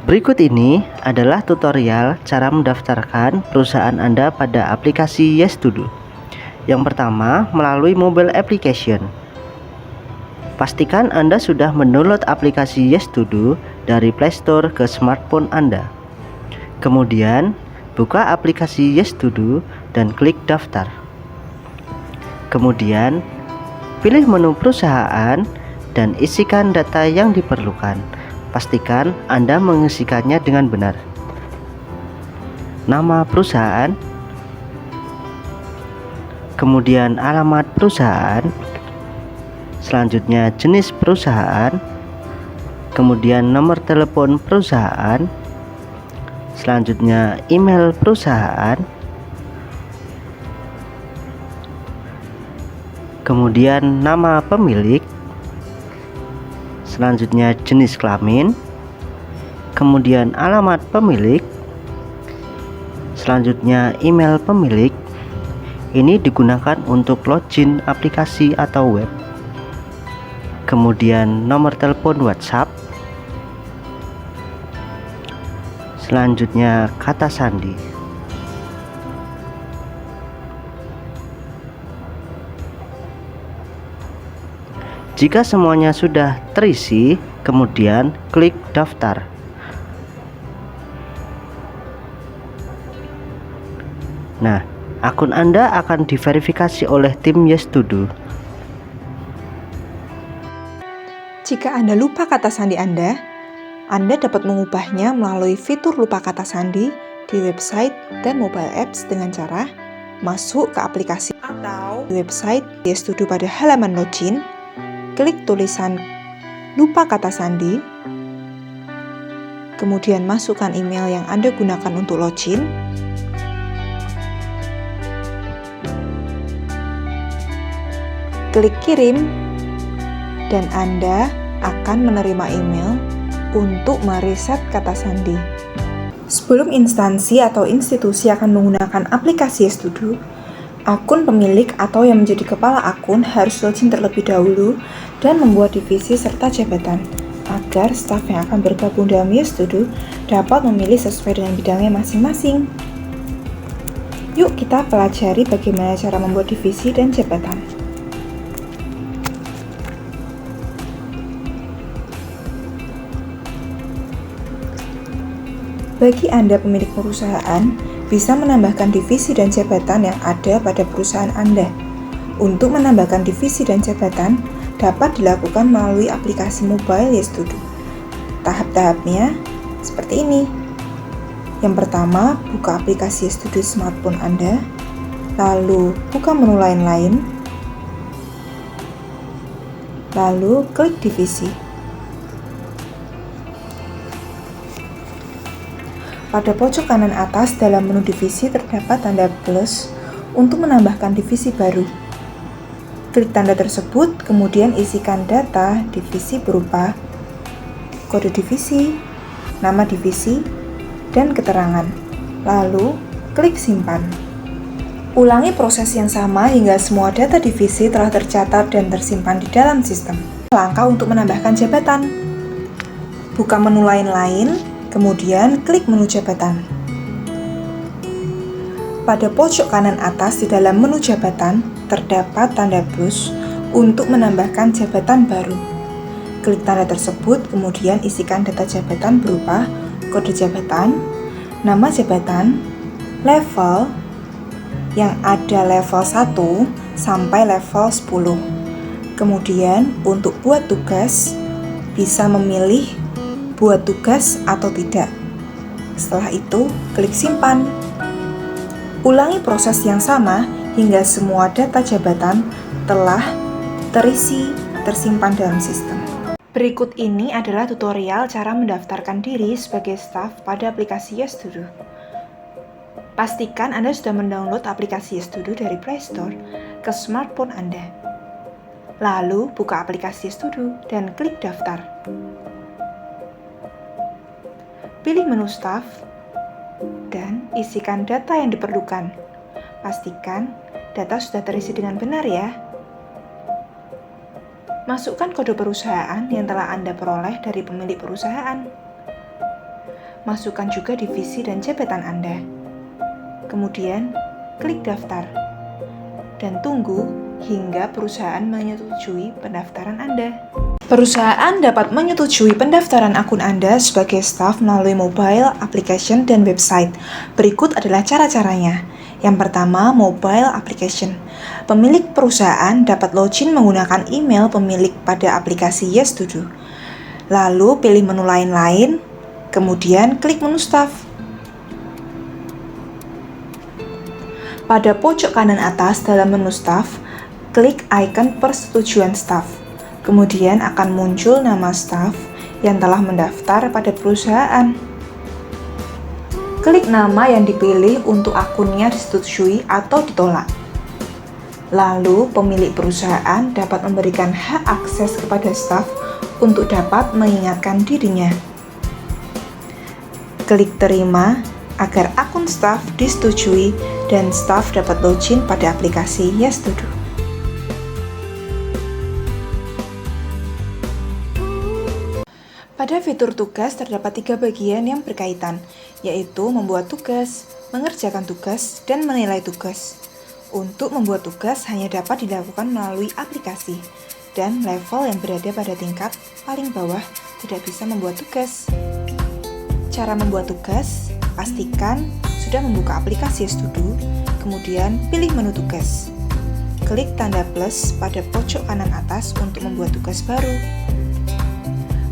Berikut ini adalah tutorial cara mendaftarkan perusahaan Anda pada aplikasi YesToDo. Yang pertama, melalui mobile application. Pastikan Anda sudah mendownload aplikasi YesToDo dari Play Store ke smartphone Anda. Kemudian, buka aplikasi YesToDo dan klik daftar. Kemudian, pilih menu perusahaan dan isikan data yang diperlukan. Pastikan Anda mengisikannya dengan benar. Nama perusahaan, kemudian alamat perusahaan, selanjutnya jenis perusahaan, kemudian nomor telepon perusahaan, selanjutnya email perusahaan, kemudian nama pemilik, selanjutnya jenis kelamin, kemudian alamat pemilik, selanjutnya email pemilik. Ini digunakan untuk login aplikasi atau web. Kemudian nomor telepon WhatsApp, selanjutnya kata sandi. Jika semuanya sudah terisi, kemudian klik daftar. Nah, akun Anda akan diverifikasi oleh tim YesToDo. Jika Anda lupa kata sandi Anda dapat mengubahnya melalui fitur lupa kata sandi di website dan mobile apps dengan cara masuk ke aplikasi atau website YesToDo pada halaman login, klik tulisan lupa kata sandi, kemudian masukkan email yang Anda gunakan untuk login, klik kirim, dan Anda akan menerima email untuk mereset kata sandi. Sebelum instansi atau institusi akan menggunakan aplikasi YesToDo, akun pemilik atau yang menjadi kepala akun harus login terlebih dahulu dan membuat divisi serta jabatan agar staf yang akan bergabung dalam YesToDo dapat memilih sesuai dengan bidangnya masing-masing. Yuk kita pelajari bagaimana cara membuat divisi dan jabatan. Bagi Anda pemilik perusahaan, bisa menambahkan divisi dan jabatan yang ada pada perusahaan Anda. Untuk menambahkan divisi dan jabatan, dapat dilakukan melalui aplikasi mobile YesToDo. Tahap-tahapnya seperti ini. Yang pertama, buka aplikasi YesToDo smartphone Anda, lalu buka menu lain-lain, lalu klik divisi. Pada pojok kanan atas dalam menu divisi terdapat tanda plus untuk menambahkan divisi baru. Klik tanda tersebut, kemudian isikan data divisi berupa kode divisi, nama divisi, dan keterangan. Lalu, klik simpan. Ulangi proses yang sama hingga semua data divisi telah tercatat dan tersimpan di dalam sistem. Langkah untuk menambahkan jabatan. Buka menu lain-lain, kemudian klik menu jabatan. Pada pojok kanan atas di dalam menu jabatan, terdapat tanda plus untuk menambahkan jabatan baru. Klik tanda tersebut, kemudian isikan data jabatan berupa kode jabatan, nama jabatan, level, yang ada level 1 sampai level 10. Kemudian, untuk buat tugas, bisa memilih buat tugas atau tidak. Setelah itu, klik simpan. Ulangi proses yang sama hingga semua data jabatan telah terisi, tersimpan dalam sistem. Berikut ini adalah tutorial cara mendaftarkan diri sebagai staf pada aplikasi YesToDo. Pastikan Anda sudah mendownload aplikasi YesToDo dari Play Store ke smartphone Anda. Lalu, buka aplikasi YesToDo dan klik daftar. Pilih menu staf dan isikan data yang diperlukan. Pastikan data sudah terisi dengan benar ya. Masukkan kode perusahaan yang telah Anda peroleh dari pemilik perusahaan. Masukkan juga divisi dan jabatan Anda. Kemudian, klik daftar. Dan tunggu hingga perusahaan menyetujui pendaftaran Anda. Perusahaan dapat menyetujui pendaftaran akun Anda sebagai staf melalui mobile, application, dan website. Berikut adalah cara-caranya. Yang pertama, mobile application. Pemilik perusahaan dapat login menggunakan email pemilik pada aplikasi Yes To Do. Lalu pilih menu lain-lain, kemudian klik menu staff. Pada pojok kanan atas dalam menu staff, klik icon persetujuan staff. Kemudian akan muncul nama staff yang telah mendaftar pada perusahaan. Klik nama yang dipilih untuk akunnya disetujui atau ditolak. Lalu, pemilik perusahaan dapat memberikan hak akses kepada staf untuk dapat mengingatkan dirinya. Klik terima agar akun staf disetujui dan staf dapat login pada aplikasi Yes To Do. Pada fitur tugas terdapat 3 bagian yang berkaitan, yaitu membuat tugas, mengerjakan tugas, dan menilai tugas. Untuk membuat tugas hanya dapat dilakukan melalui aplikasi, dan level yang berada pada tingkat paling bawah tidak bisa membuat tugas. Cara membuat tugas, pastikan sudah membuka aplikasi Yes To Do, kemudian pilih menu tugas. Klik tanda plus pada pojok kanan atas untuk membuat tugas baru.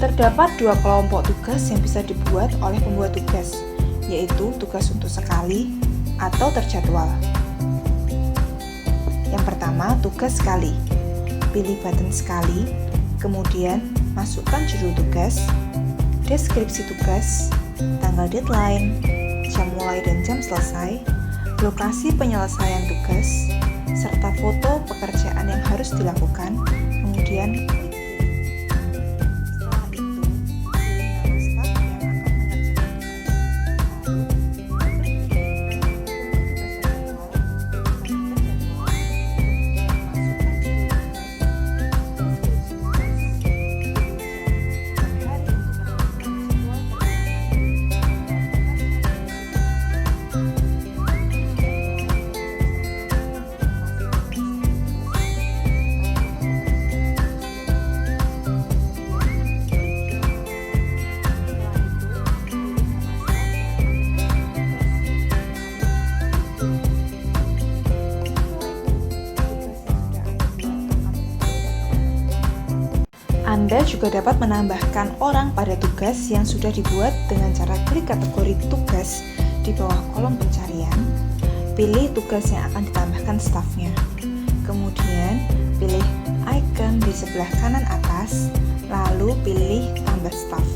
Terdapat 2 kelompok tugas yang bisa dibuat oleh pembuat tugas, yaitu tugas untuk sekali atau terjadwal. Yang pertama, tugas sekali. Pilih button sekali, kemudian masukkan judul tugas, deskripsi tugas, tanggal deadline, jam mulai dan jam selesai, lokasi penyelesaian tugas, serta foto pekerjaan yang harus dilakukan, kemudian Anda juga dapat menambahkan orang pada tugas yang sudah dibuat dengan cara klik kategori tugas di bawah kolom pencarian, pilih tugas yang akan ditambahkan stafnya. Kemudian, pilih icon di sebelah kanan atas, lalu pilih tambah staf.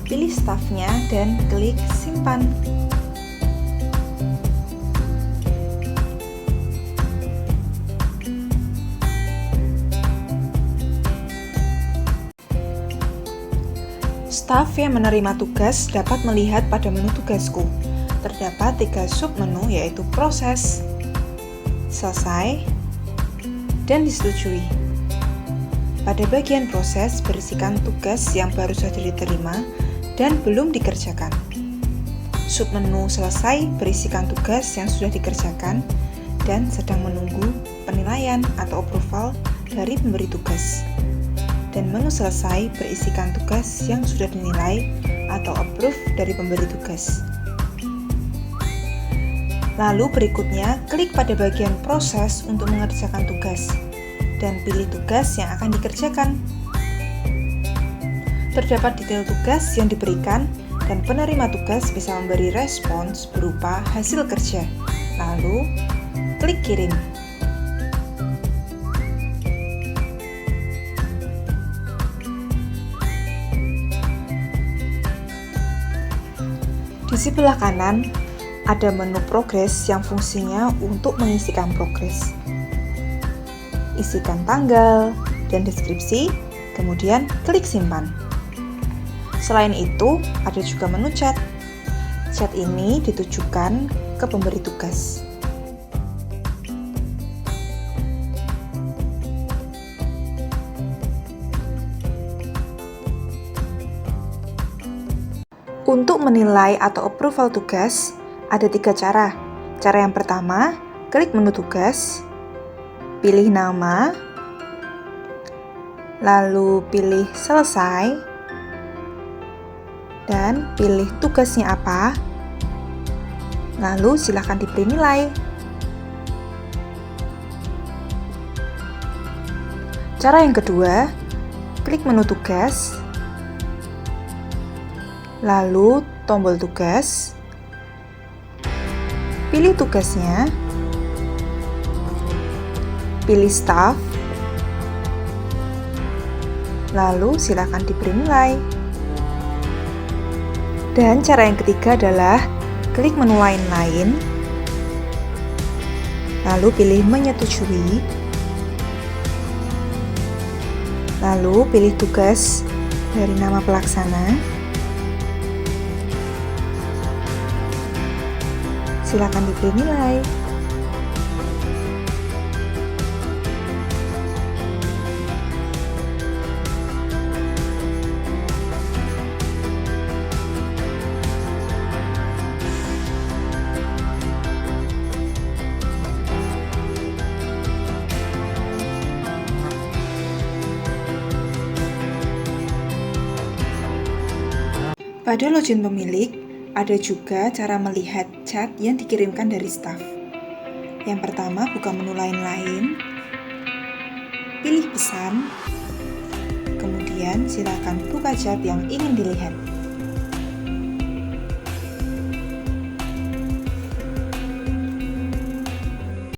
Pilih stafnya dan klik simpan. Staf yang menerima tugas dapat melihat pada menu tugasku. Terdapat 3 submenu yaitu proses, selesai, dan disetujui. Pada bagian proses berisikan tugas yang baru saja diterima dan belum dikerjakan. Submenu selesai berisikan tugas yang sudah dikerjakan dan sedang menunggu penilaian atau approval dari pemberi tugas. Dan menu selesai berisikan tugas yang sudah dinilai atau approve dari pemberi tugas. Lalu berikutnya, klik pada bagian proses untuk mengerjakan tugas dan pilih tugas yang akan dikerjakan. Terdapat detail tugas yang diberikan dan penerima tugas bisa memberi respons berupa hasil kerja. Lalu, klik kirim. Di sebelah kanan, ada menu progres yang fungsinya untuk mengisikan progres. Isikan tanggal dan deskripsi, kemudian klik simpan. Selain itu, ada juga menu chat. Chat ini ditujukan ke pemberi tugas. Untuk menilai atau approval tugas, ada 3 cara. Cara yang pertama, klik menu tugas, pilih nama, lalu pilih selesai, dan pilih tugasnya apa, lalu silakan diberi nilai. Cara yang kedua, klik menu tugas, lalu tombol tugas, pilih tugasnya, pilih staff, lalu silakan diberi nilai. Dan cara yang ketiga adalah klik menu lain-lain, lalu pilih menyetujui, lalu pilih tugas dari nama pelaksana. Silakan diberi nilai. Pada login pemilik, ada juga cara melihat chat yang dikirimkan dari staf. Yang pertama, buka menu lain-lain, pilih pesan, kemudian silakan buka chat yang ingin dilihat.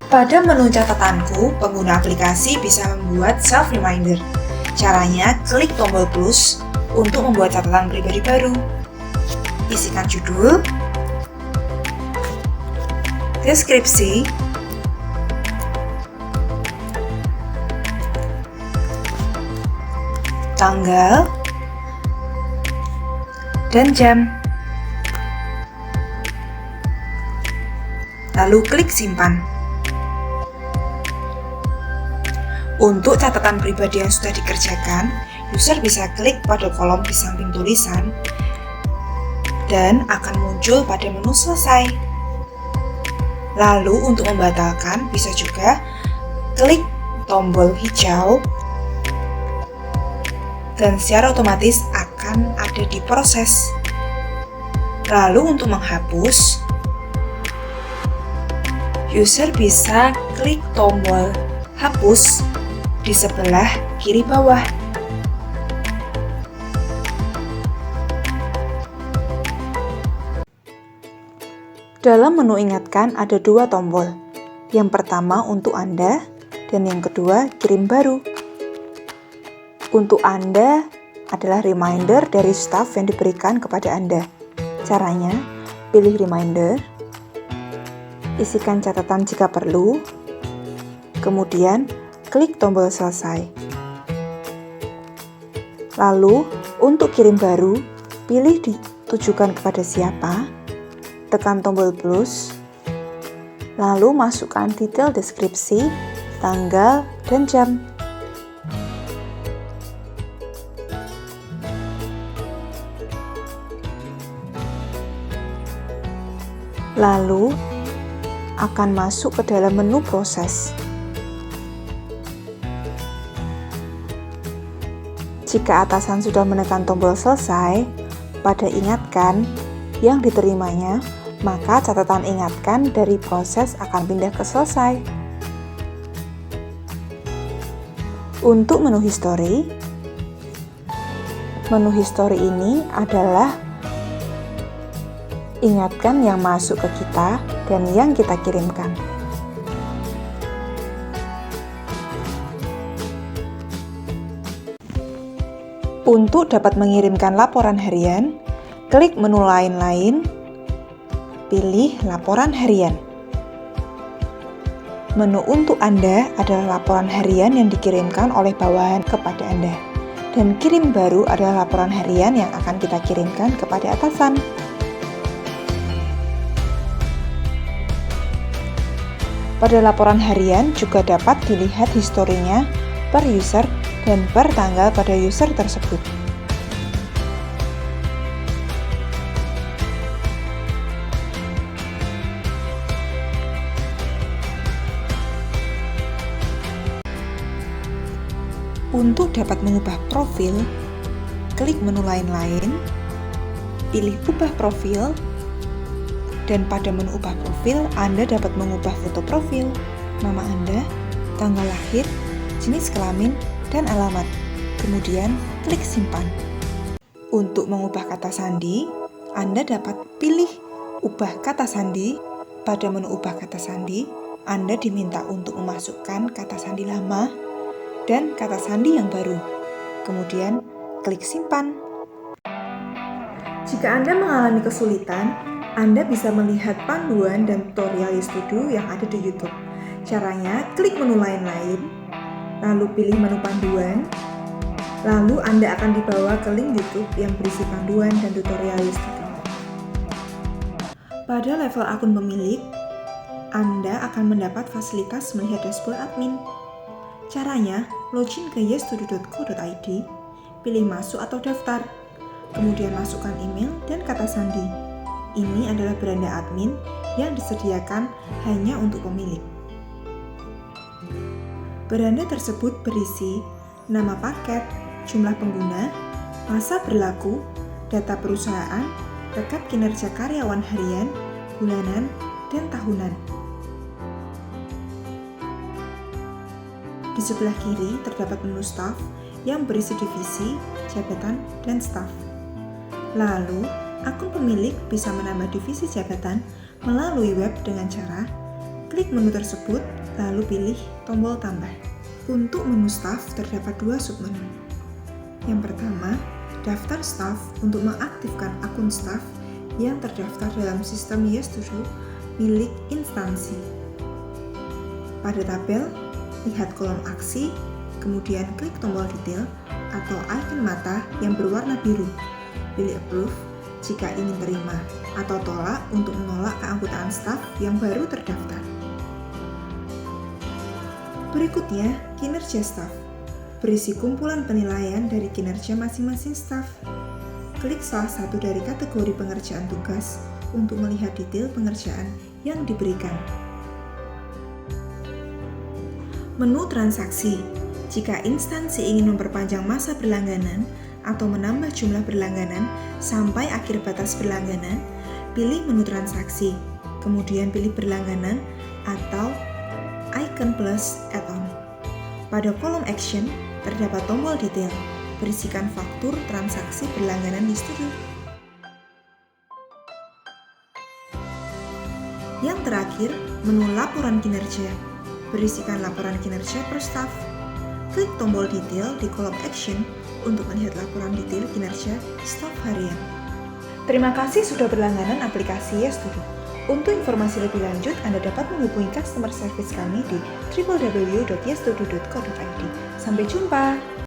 Pada menu catatanku, pengguna aplikasi bisa membuat self-reminder. Caranya, klik tombol plus untuk membuat catatan pribadi baru. Isikan judul, deskripsi, tanggal, dan jam. Lalu klik simpan. Untuk catatan pribadi yang sudah dikerjakan, user bisa klik pada kolom di samping tulisan dan akan muncul pada menu selesai. Lalu untuk membatalkan bisa juga klik tombol hijau dan secara otomatis akan ada di proses. Lalu untuk menghapus, user bisa klik tombol hapus di sebelah kiri bawah. Dalam menu ingatkan ada 2 tombol. Yang pertama untuk Anda dan yang kedua kirim baru. Untuk Anda adalah reminder dari staff yang diberikan kepada Anda. Caranya, pilih reminder, isikan catatan jika perlu, kemudian klik tombol selesai. Lalu, untuk kirim baru, pilih ditujukan kepada siapa, tekan tombol plus, lalu masukkan detail deskripsi, tanggal, dan jam. Lalu, akan masuk ke dalam menu proses. Jika atasan sudah menekan tombol selesai, pada ingatkan yang diterimanya, maka catatan ingatkan dari proses akan pindah ke selesai. Untuk menu history ini adalah ingatkan yang masuk ke kita dan yang kita kirimkan. Untuk dapat mengirimkan laporan harian, klik menu lain-lain, pilih laporan harian. Menu untuk Anda adalah laporan harian yang dikirimkan oleh bawahan kepada Anda. Dan kirim baru adalah laporan harian yang akan kita kirimkan kepada atasan. Pada laporan harian juga dapat dilihat historinya per user dan per tanggal pada user tersebut. Untuk dapat mengubah profil, klik menu lain-lain, pilih ubah profil, dan pada menu ubah profil, Anda dapat mengubah foto profil, nama Anda, tanggal lahir, jenis kelamin, dan alamat. Kemudian, klik simpan. Untuk mengubah kata sandi, Anda dapat pilih ubah kata sandi. Pada menu ubah kata sandi, Anda diminta untuk memasukkan kata sandi lama dan kata sandi yang baru. Kemudian, klik simpan. Jika Anda mengalami kesulitan, Anda bisa melihat panduan dan tutorial YesToDo yang ada di YouTube. Caranya, klik menu lain-lain, lalu pilih menu panduan, lalu Anda akan dibawa ke link YouTube yang berisi panduan dan tutorial YesToDo. Pada level akun pemilik, Anda akan mendapat fasilitas melihat dashboard admin. Caranya, login ke yestodo.co.id, pilih masuk atau daftar, kemudian masukkan email dan kata sandi. Ini adalah beranda admin yang disediakan hanya untuk pemilik. Beranda tersebut berisi nama paket, jumlah pengguna, masa berlaku, data perusahaan, rekap kinerja karyawan harian, bulanan, dan tahunan. Di sebelah kiri terdapat menu staff yang berisi divisi, jabatan, dan staf. Lalu, akun pemilik bisa menambah divisi jabatan melalui web dengan cara klik menu tersebut, lalu pilih tombol tambah. Untuk menu staff terdapat dua submenu. Yang pertama, daftar staff untuk mengaktifkan akun staff yang terdaftar dalam sistem YesToDo milik instansi. Pada tabel, lihat kolom aksi, kemudian klik tombol detail atau icon mata yang berwarna biru. Pilih approve jika ingin terima atau tolak untuk menolak keanggotaan staf yang baru terdaftar. Berikutnya, kinerja staf. Berisi kumpulan penilaian dari kinerja masing-masing staf. Klik salah satu dari kategori pengerjaan tugas untuk melihat detail pengerjaan yang diberikan. Menu transaksi. Jika instansi ingin memperpanjang masa berlangganan atau menambah jumlah berlangganan sampai akhir batas berlangganan, pilih menu transaksi, kemudian pilih berlangganan atau icon plus add-on. Pada kolom action, terdapat tombol detail, berisikan faktur transaksi berlangganan YesToDo. Yang terakhir, menu laporan kinerja, berisikan laporan kinerja per staf. Klik tombol detail di kolom action untuk melihat laporan detail kinerja staf harian. Terima kasih sudah berlangganan aplikasi YesToDo. Untuk informasi lebih lanjut, Anda dapat menghubungi customer service kami di www.yestodo.co.id. Sampai jumpa!